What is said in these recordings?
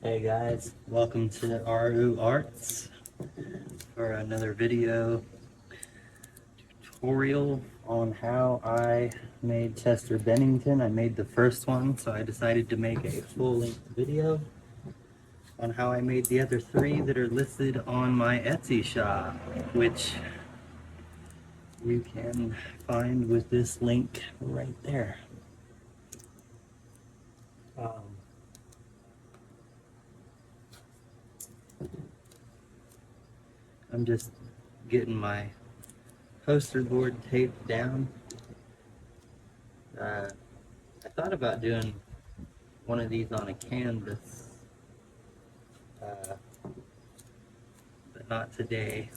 Hey guys, welcome to RU Arts for another video tutorial on how I made Chester Bennington. I made the first one, so I decided to make a full-length video on how I made the other three that are listed on my Etsy shop, which you can find with this link right there. I'm just getting my poster board taped down. I thought about doing one of these on a canvas, but not today.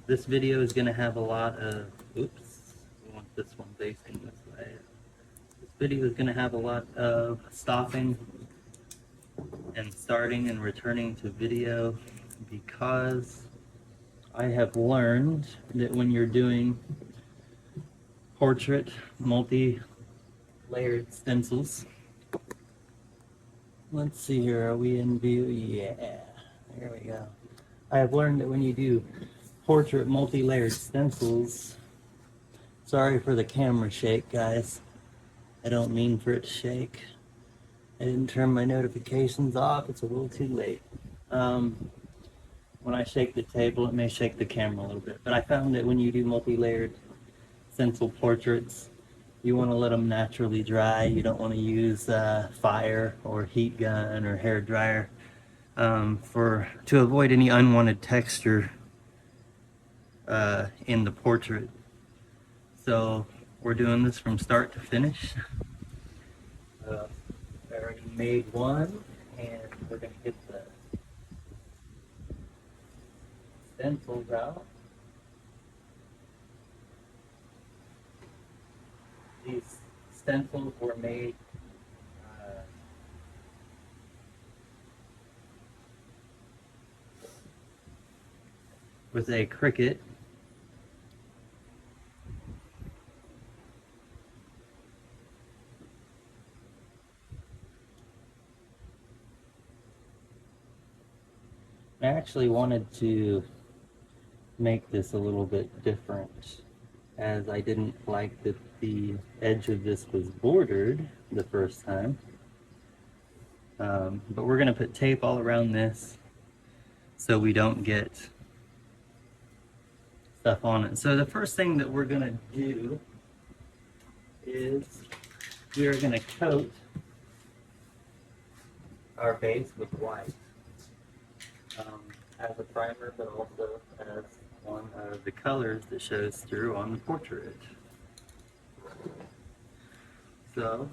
This video is going to have a lot of, oops, I want this one facing this way. This video is going to have a lot of stopping and starting and returning to video because I have learned that when you're doing portrait multi-layered stencils, let's see here, are we in view? Yeah, there we go. I have learned that when you do portrait multi-layered stencils, sorry for the camera shake, guys. I don't mean for it to shake. I didn't turn my notifications off, it's a little too late. When I shake the table, it may shake the camera a little bit, but I found that when you do multi-layered stencil portraits, you want to let them naturally dry. You don't want to use fire or heat gun or hair dryer to avoid any unwanted texture in the portrait. So we're doing this from start to finish. I already made one, and we're going to get the stencils out. These stencils were made with a Cricut. I actually wanted to make this a little bit different, as I didn't like that the edge of this was bordered the first time. But we're going to put tape all around this so we don't get stuff on it. So the first thing that we're going to do is we are going to coat our base with white as a primer, but also as one of the colors that shows through on the portrait. So,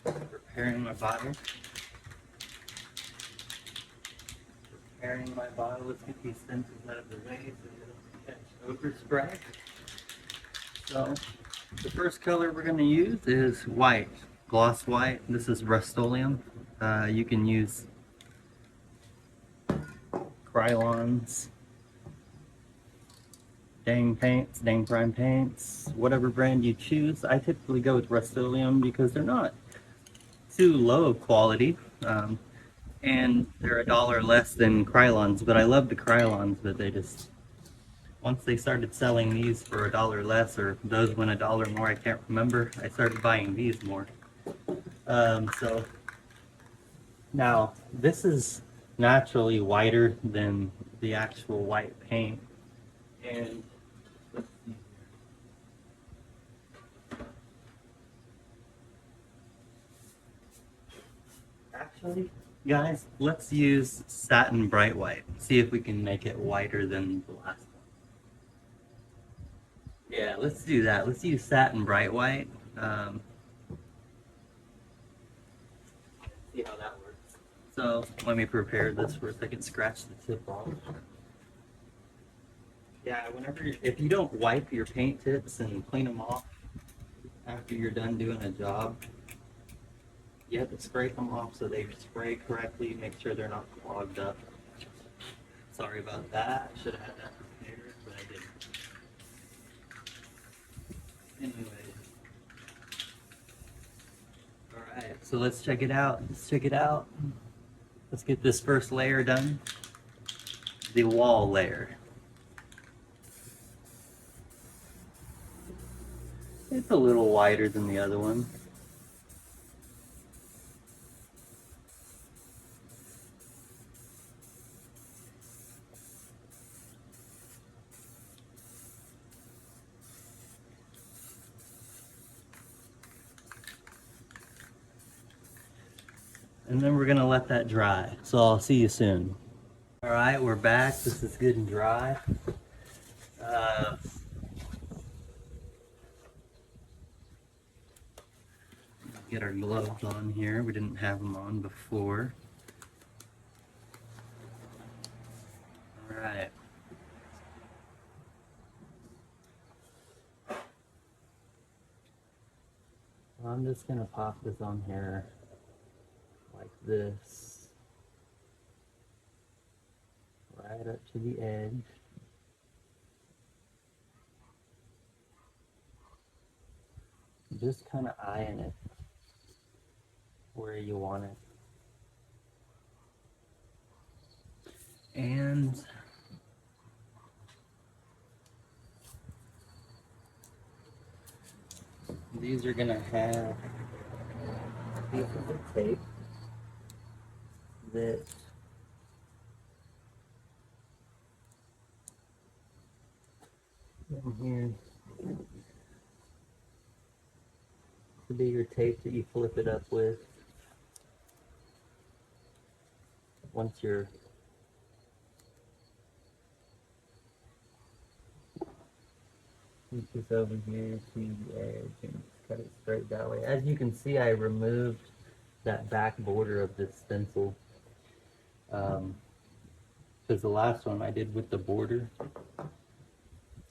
preparing my bottle. Let's get these stencils out of the way so they don't catch overspray. So, the first color we're going to use is white, gloss white. This is Rust-Oleum. You can use Krylons, Dang paints, Dang prime paints, whatever brand you choose. I typically go with Rust-Oleum because they're not too low of quality, and they're $1 less than Krylons. But I love the Krylons, but they just, once they started selling these for $1 less, or those went $1 more, I can't remember, I started buying these more. So now this is naturally whiter than the actual white paint, and let's see here. Actually, guys, let's use satin bright white. See if we can make it whiter than the last one. Yeah, let's do that. Let's use satin bright white. See how that works. So let me prepare this for a second. Scratch the tip off. Yeah, if you don't wipe your paint tips and clean them off after you're done doing a job, you have to scrape them off so they spray correctly. Make sure they're not clogged up. Sorry about that. I should have had that prepared, but I didn't. Anyway. Alright, so let's check it out. Let's get this first layer done. The wall layer. It's a little wider than the other one. And then we're gonna let that dry. So I'll see you soon. All right, we're back. This is good and dry. Get our gloves on here. We didn't have them on before. All right. Well, I'm just gonna pop this on here like this, right up to the edge. Just kind of eyeing it where you want it. And these are gonna have pieces of tape that in here. To be your tape that you flip it up with once you're keep this over here to the edge and cut it straight that way. As you can see, I removed that back border of this stencil because the last one I did with the border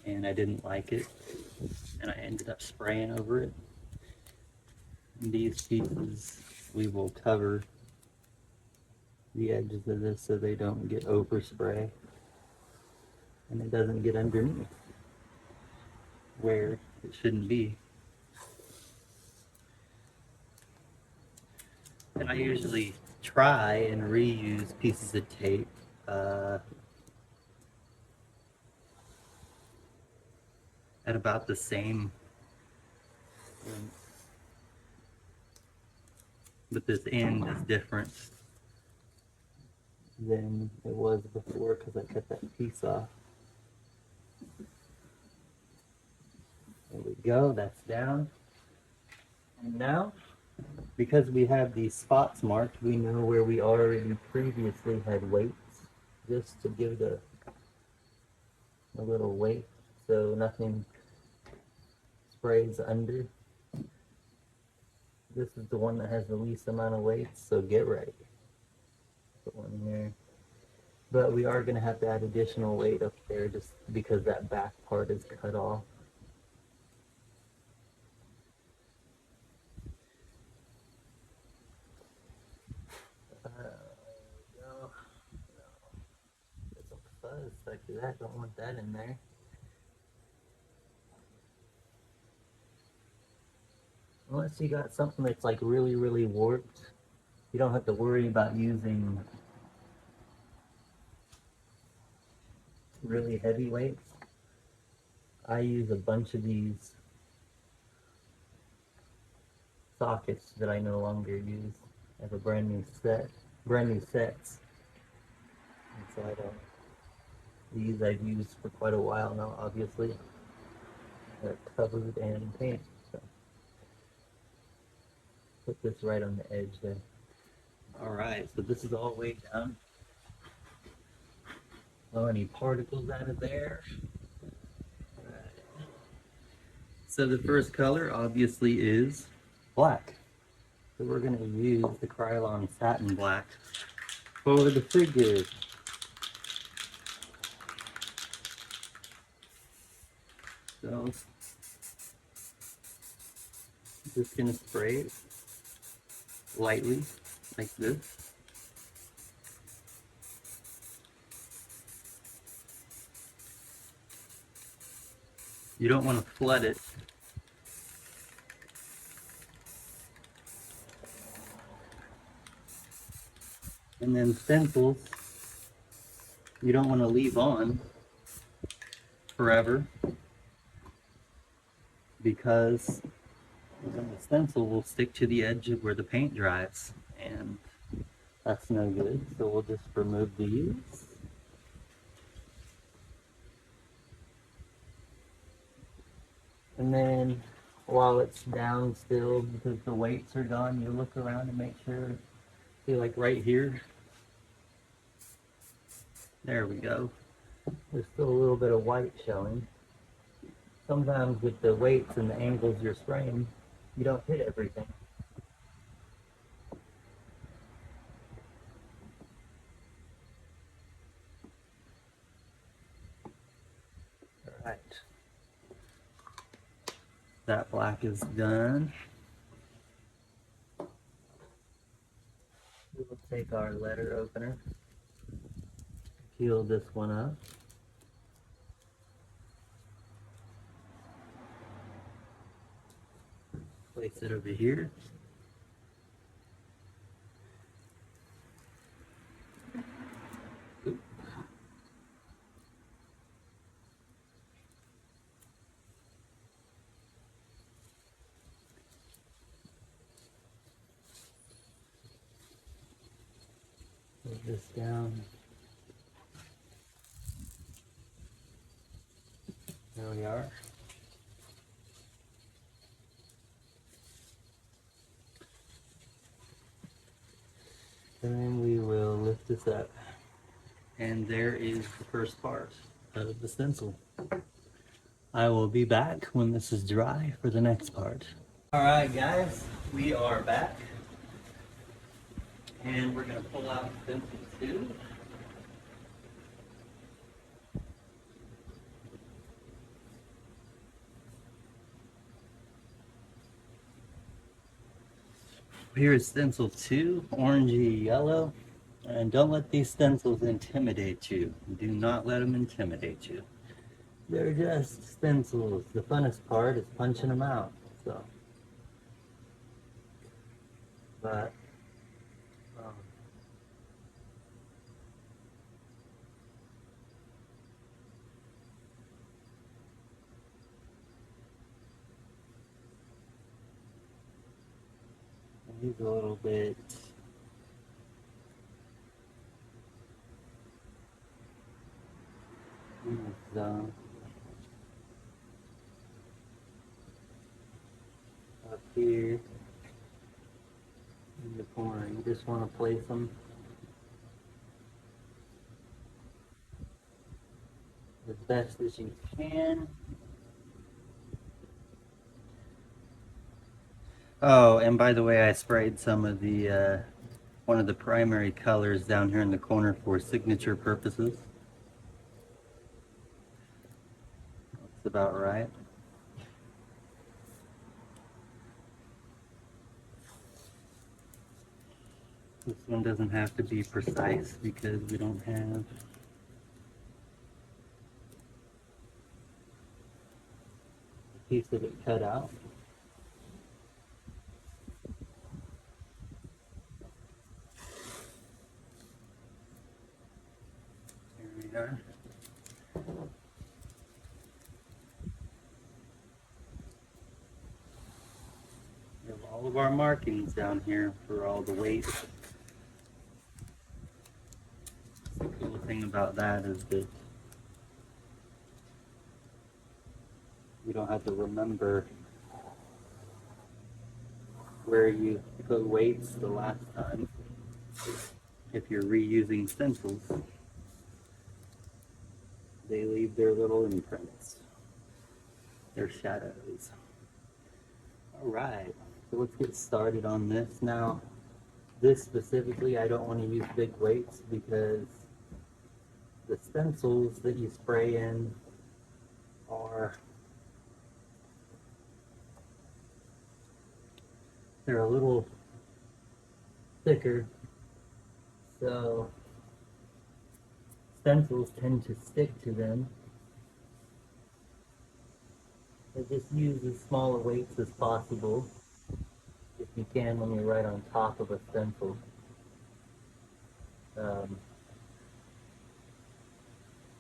and I didn't like it and I ended up spraying over it. These pieces, we will cover the edges of this so they don't get overspray and it doesn't get underneath where it shouldn't be. And I usually try and reuse pieces of tape at about the same length. But this end is different than it was before because I cut that piece off. There we go, that's down. And now, because we have these spots marked, we know where we already previously had weights, just to give it a little weight so nothing sprays under. This is the one that has the least amount of weight, so get ready. Put one here. But we are going to have to add additional weight up there just because that back part is cut off. No. There's some fuzz like that, don't want that in there. Unless you got something that's like really, really warped, you don't have to worry about using really heavy weights. I use a bunch of these sockets that I no longer use. I have a brand new sets. And so I don't, these I've used for quite a while now, obviously. They're covered in paint. So put this right on the edge there. Alright, so this is all weighed down. Blow any particles out of there. Right. So the first color obviously is black. So we're going to use the Krylon satin black for the figure. So just going to spray it lightly like this. You don't want to flood it. And then stencils, you don't want to leave on forever because the stencil will stick to the edge of where the paint dries, and that's no good. So we'll just remove these. And then while it's down still, because the weights are gone, you look around and make sure, see like right here, there we go. There's still a little bit of white showing. Sometimes with the weights and the angles you're spraying, you don't hit everything. Alright. That black is done. We will take our letter opener, peel this one up. Place it over here. Oop. Put this down. There we are. And then we will lift this up. And there is the first part of the stencil. I will be back when this is dry for the next part. Alright guys, we are back. And we're going to pull out stencil 2. Here is stencil 2, orangey yellow. And don't let these stencils intimidate you. Do not let them intimidate you. They're just stencils. The funnest part is punching them out. So, but he's a little bit up here in the corner. You just want to place them as best as you can. Oh, and by the way, I sprayed some of the one of the primary colors down here in the corner for signature purposes. That's about right. This one doesn't have to be precise because we don't have a piece of it cut out. There we are. We have all of our markings down here for all the weights. The cool thing about that is that you don't have to remember where you put weights the last time if you're reusing stencils. They leave their little imprints, their shadows. Alright, so let's get started on this. Now, this specifically, I don't want to use big weights because the stencils that you spray in are, they're a little thicker, so stencils tend to stick to them. So just use as small weights as possible if you can when you're right on top of a stencil. Um,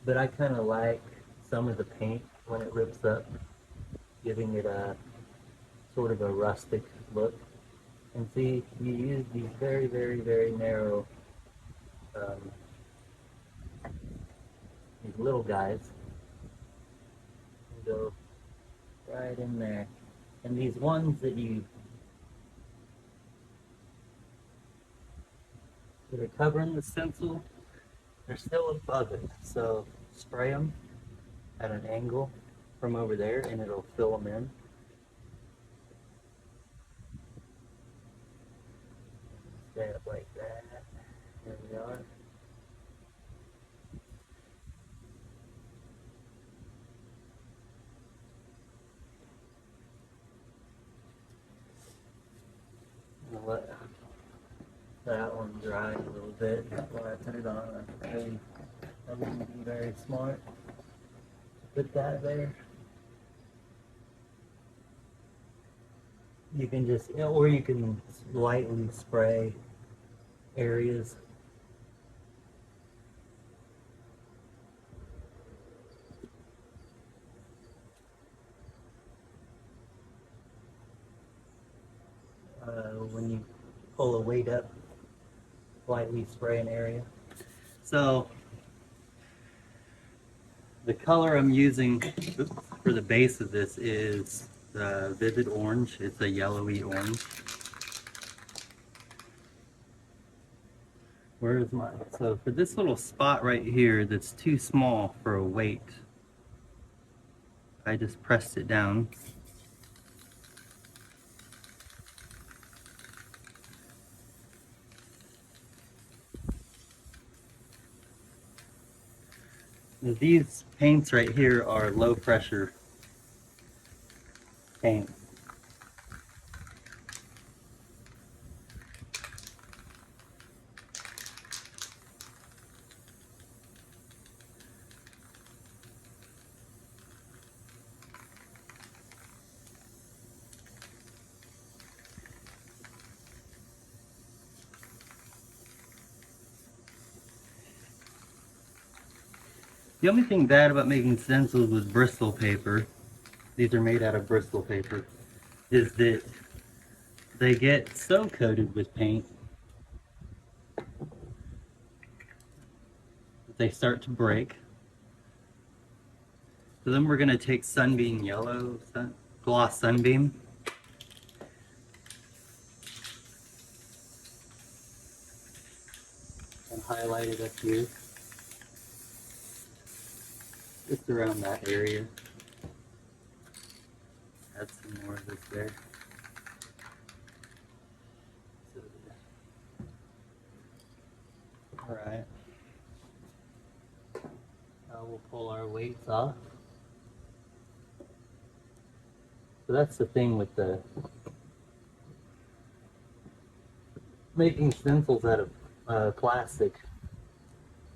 but I kind of like some of the paint when it rips up, giving it a sort of a rustic look. And see, you use these very, very, very narrow, um, these little guys, and go right in there. And these ones that are covering the stencil, they're still above it. So spray them at an angle from over there, and it'll fill them in. Stay up like that. There we are. I'll let that one dry a little bit before I put it on. I wouldn't be very smart to put that there. You can just, or you can lightly spray areas. When you pull a weight up, lightly spray an area. So the color I'm using for the base of this is the vivid orange. It's a yellowy orange. Where is mine? So for this little spot right here that's too small for a weight, I just pressed it down. These paints right here are low pressure paint. The only thing bad about making stencils with Bristol paper, these are made out of Bristol paper, is that they get so coated with paint that they start to break. So then we're going to take Sunbeam Yellow, Gloss Sunbeam, and highlight it up here, just around that area. Add some more of this there. Alright. Now we'll pull our weights off. So that's the thing with the making stencils out of plastic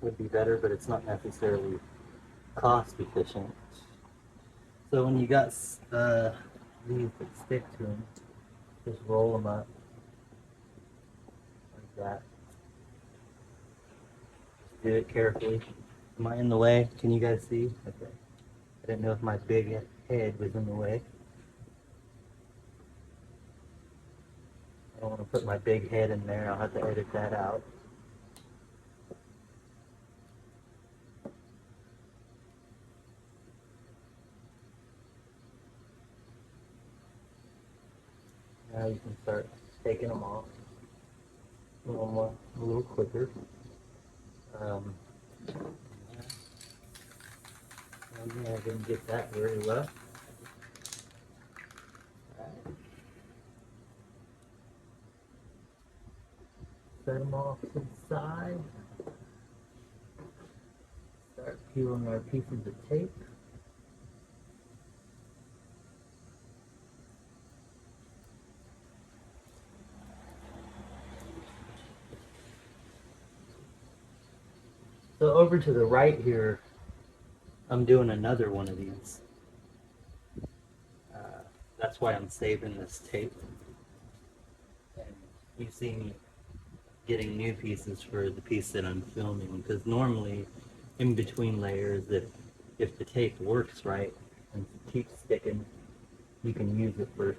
would be better, but it's not necessarily cost efficient. So when you got these that stick to them, just roll them up like that. Just do it carefully. Am I in the way? Can you guys see? Okay. I didn't know if my big head was in the way. I don't want to put my big head in there. I'll have to edit that out. Now you can start taking them off a little quicker. I didn't get that very well. Right. Set them off to the side. Start peeling our pieces of tape. So over to the right here, I'm doing another one of these. That's why I'm saving this tape. And you see me getting new pieces for the piece that I'm filming, because normally in between layers, if the tape works right and keeps sticking, you can use it for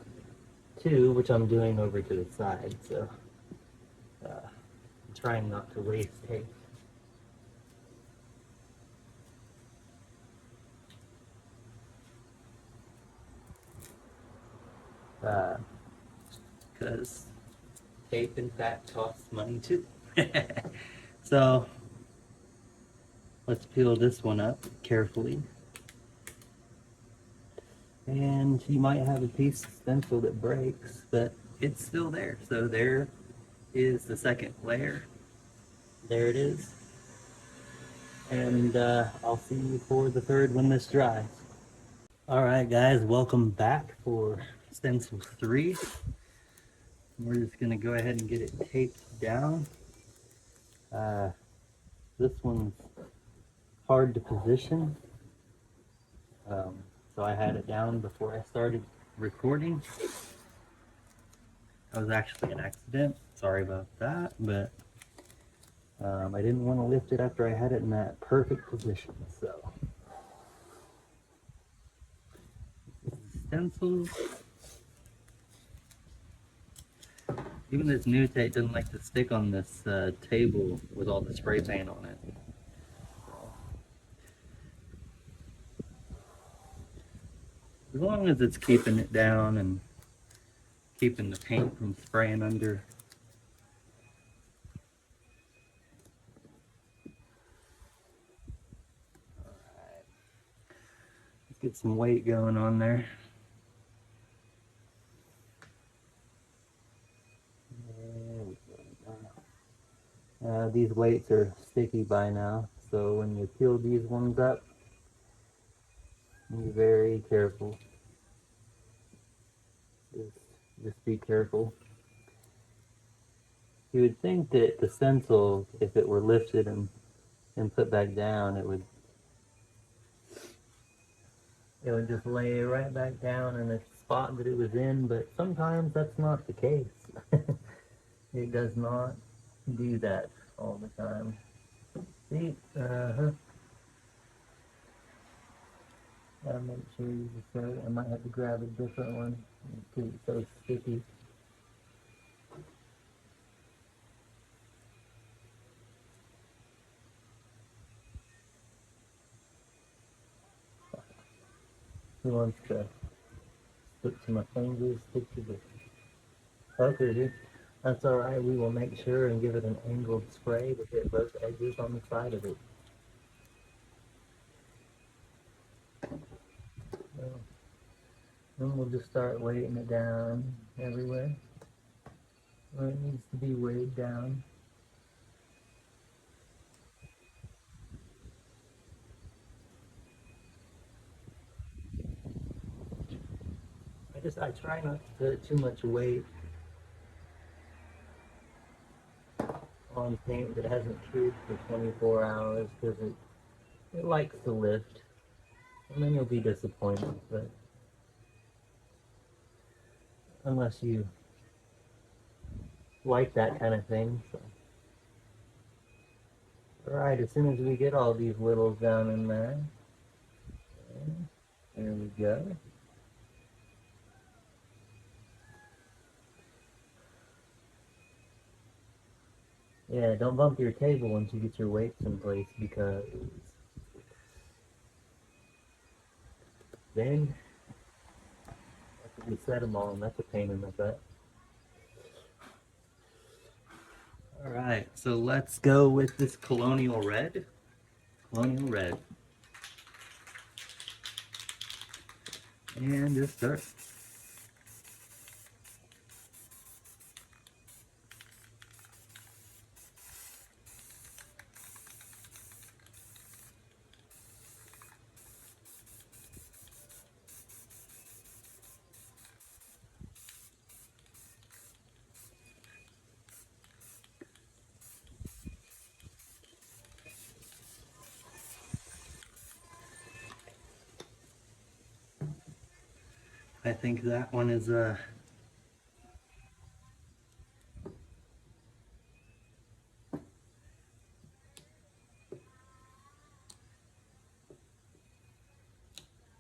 two, which I'm doing over to the side. So I'm trying not to waste tape. Because tape in fact costs money too. So let's peel this one up carefully. And you might have a piece of stencil that breaks, but it's still there. So there is the second layer. There it is. And I'll see you for the third when this dries. Alright guys, welcome back for stencil 3. We're just going to go ahead and get it taped down. This one's hard to position. So I had it down before I started recording. That was actually an accident. Sorry about that, but I didn't want to lift it after I had it in that perfect position. So stencils. Even this new tape doesn't like to stick on this table with all the spray paint on it. As long as it's keeping it down and keeping the paint from spraying under. Alright. Let's get some weight going on there. These weights are sticky by now, so when you peel these ones up, be very careful. Just be careful. You would think that the stencil, if it were lifted and put back down, it would just lay right back down in the spot that it was in, but sometimes that's not the case. It does not do that all the time. See? Gotta make sure you just throw it. I might have to grab a different one because it's so sticky. Who wants to stick to my fingers, stick to the poker, dude? That's alright, we will make sure and give it an angled spray to hit both edges on the side of it. So, then we'll just start weighting it down everywhere where it needs to be weighed down. I try not to put too much weight on paint that hasn't cured for 24 hours because it likes to lift, and then you'll be disappointed. But unless you like that kind of thing. So. Alright, as soon as we get all these littles down in there, okay, there we go. Yeah, don't bump your table once you get your weights in place, because then after we set them all, and that's a pain in the butt. Alright, so let's go with this Colonial Red. Colonial Red. And just start. I think that one is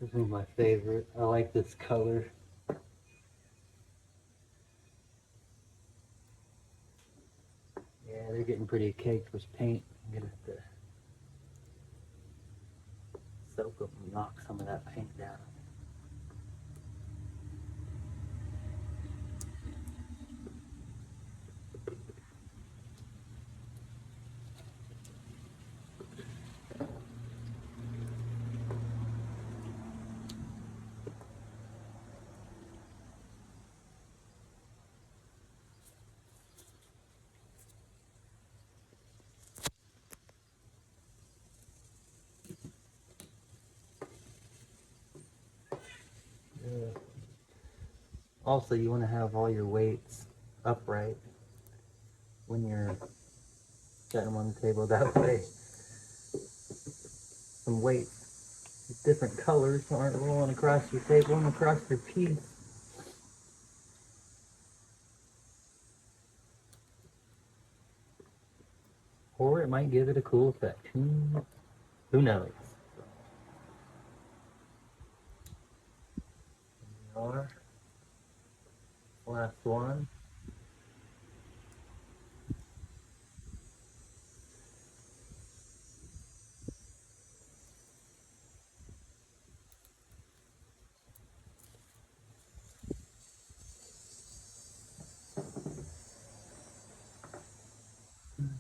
This is my favorite. I like this color. Yeah, they're getting pretty caked with paint. I'm gonna have to soak them and knock some of that paint down. Yeah. Also, you want to have all your weights upright when you're setting them on the table. That way, some weights with different colors aren't rolling across your table and across your piece. Or it might give it a cool effect. Who knows? Or last one.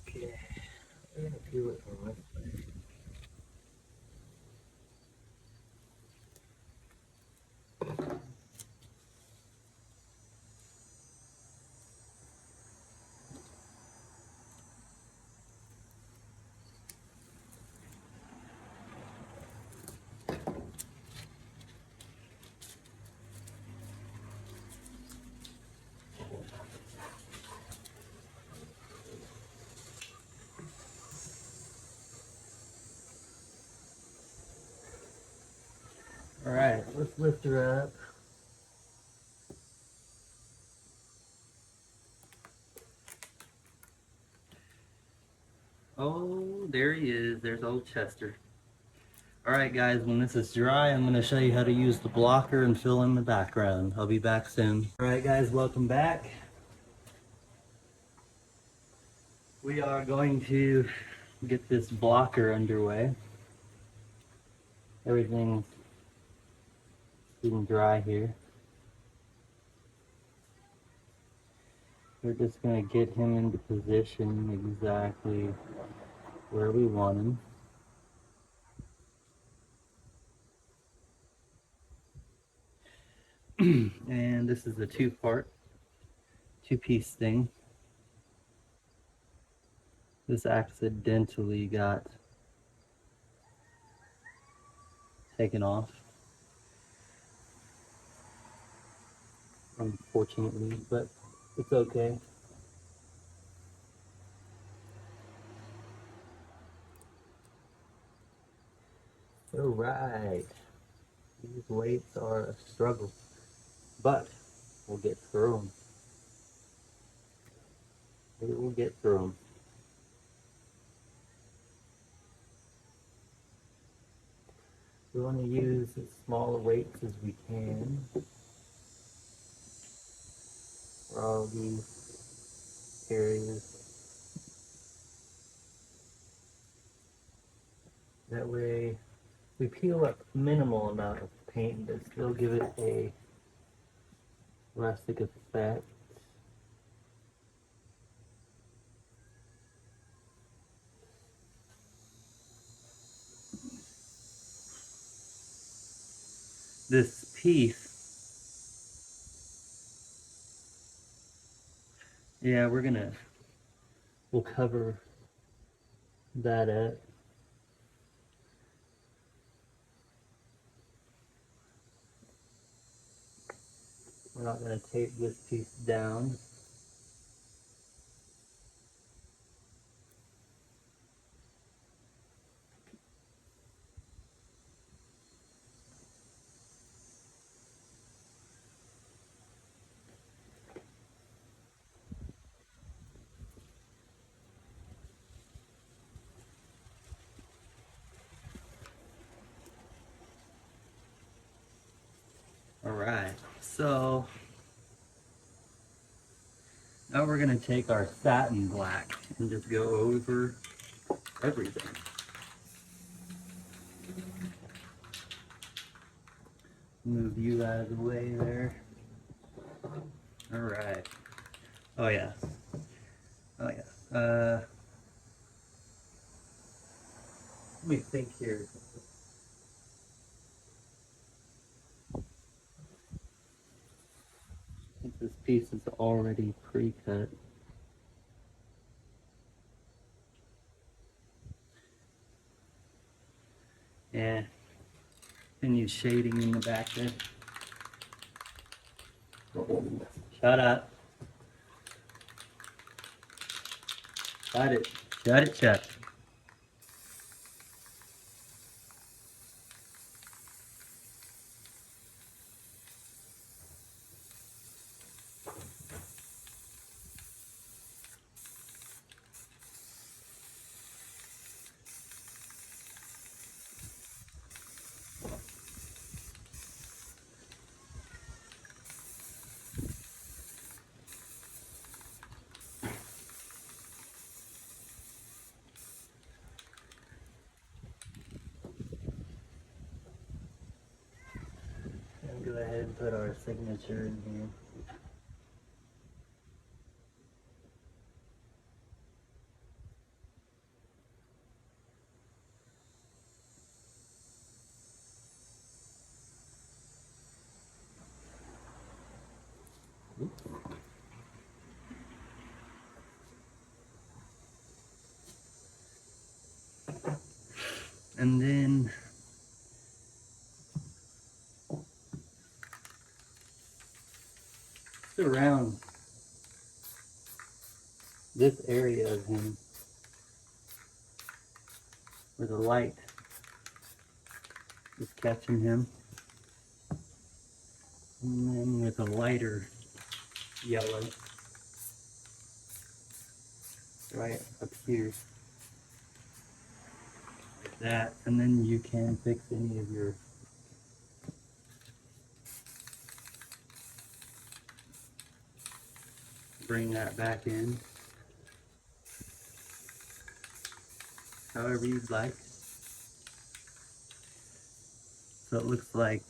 Okay, we're gonna do it from this way. All right, let's lift her up. Oh, there he is. There's old Chester. Alright guys, when this is dry, I'm going to show you how to use the blocker and fill in the background. I'll be back soon. Alright guys, welcome back. We are going to get this blocker underway. Everything's getting dry here. We're just going to get him into position exactly where we want him. And this is a two-piece thing. This accidentally got taken off, unfortunately, but it's okay. Alright, these weights are a struggle, but we'll get through them. We will get through them. We want to use as small weights as we can for all these areas. That way we peel up minimal amount of paint but still give it a rustic effect. This piece, yeah, we'll cover that up. We're not going to tape this piece down. So now we're going to take our satin black and just go over everything. Move you out of the way there. All right. Oh yeah. Oh yeah. Let me think here. Since this piece is already pre-cut. Yeah. And use shading in the back there. Shut up. Shut it. Shut it shut. And go ahead and put our signature in here. And then around this area of him where the light is catching him, and then with a lighter yellow right up here like that, and then you can fix any of your bring that back in however you'd like. So it looks like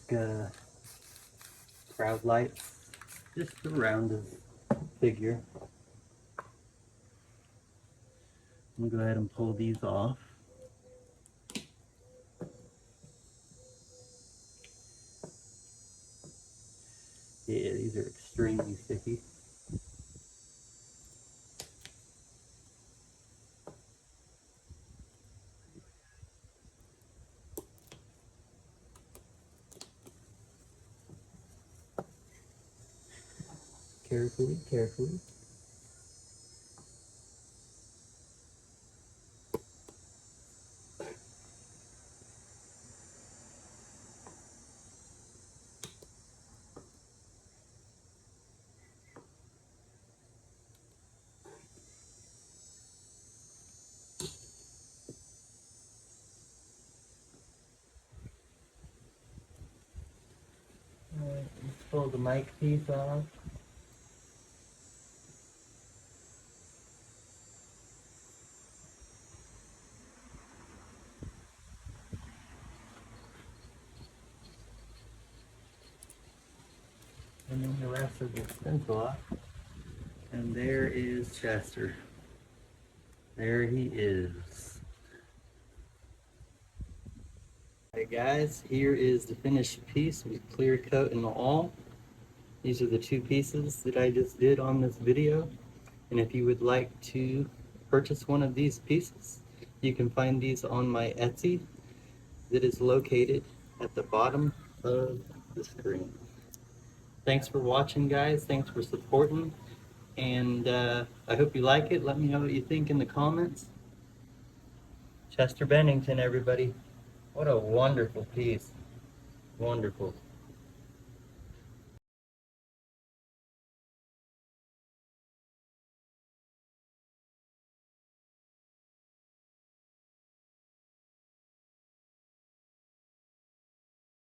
crowd lights just around his figure. I'm gonna go ahead and pull these off. Yeah, these are extremely sticky. Carefully, carefully. Alright, let's pull the mic piece off. And then the rest of the stencil off. And there is Chester. There he is. Alright guys, here is the finished piece with clear coat and all. These are the two pieces that I just did on this video. And if you would like to purchase one of these pieces, you can find these on my Etsy that is located at the bottom of the screen. Thanks for watching guys, thanks for supporting, and I hope you like it. Let me know what you think in the comments. Chester Bennington, everybody. What a wonderful piece. Wonderful.